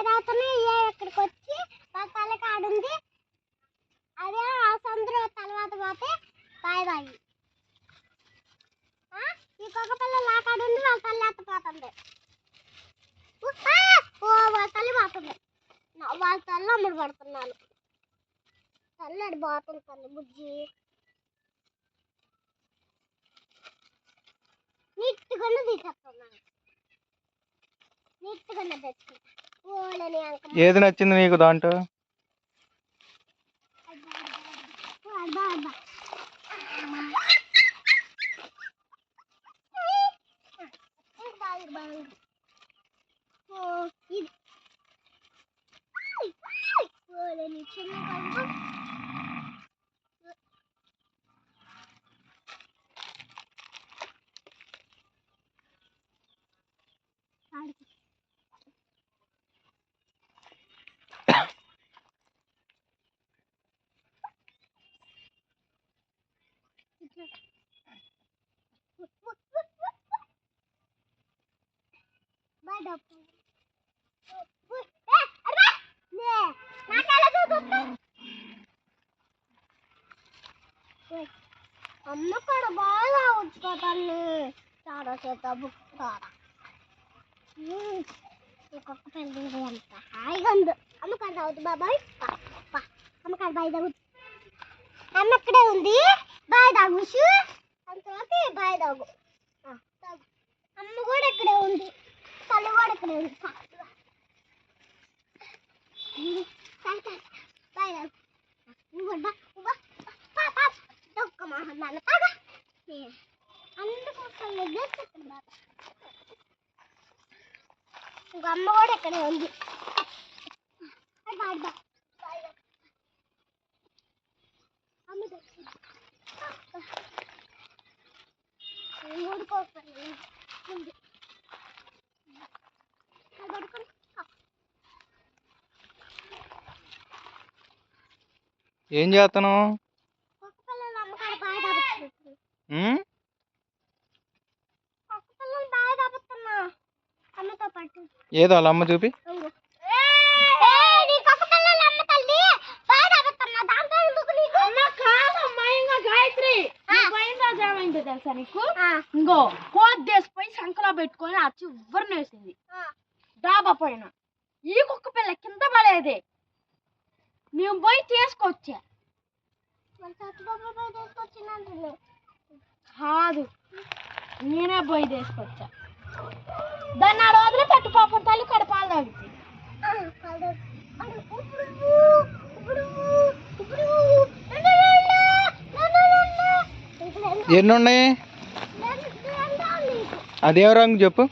పాయ తాగుతున్నా ఇక్కడికి వచ్చి తల కాడుంది అదే ఆ సందులో తర్వాత పోతే పాయ తాగి ఈ కుక్క పిల్ల నా కాడుంది వాళ్ళ తల్లి ఎత్తపోతుంది వాళ్ళ తల్లి పోతుంది వాళ్ళ తల్లి అమ్ముడు పడుతున్నాను తల్లి అడి పోతుంది తల్లి బుజ్జి నీట్గానే తీసేస్తున్నాను నీట్గానే తెచ్చుకుంటా ఏది నచ్చింది నీకు దాంట్లో అమ్మ కూడా బాగా ఉంచుకోతాను చాలా చేత బుక్తారా ఒక్కొక్క పెళ్ళి అంత హాయిగా ఉంది అమ్మ కాడ తాగుతుంది బాబాయ్ అమ్మ కాడ బాయ్ తాగు అమ్మ ఇక్కడే ఉంది బాయ్ తాగు అంతవరకు బాయ్ తాగు అమ్మ కూడా ఇక్కడే ఉంది తల్లి కూడా ఇక్కడే ఉంది బాయ్ తాగు ఒక్క మహమ్మాల తాగా అందుకోసం ఇంక అమ్మ కూడా ఇక్కడే ఉంది ఏం చేస్తున్నావు ఏదో వాళ్ళ అమ్మ చూపి తెలుసా నీకు ఇంకో కోద్దేసిపోయి సంకలో పెట్టుకొని ఆ చివరిని వేసింది డాబా పైన ఈ కుక్క పిల్ల కింద పడేది మేము పోయి తీసుకొచ్చా కాదు నేనే పోయి తీసుకొచ్చా దాన్ని ఆ రోజులో పెట్టుకోకుండా తల్లి కడ పాలు తాగుతుంది ఎన్ని ఉన్నాయి అదేం రంగు చెప్పు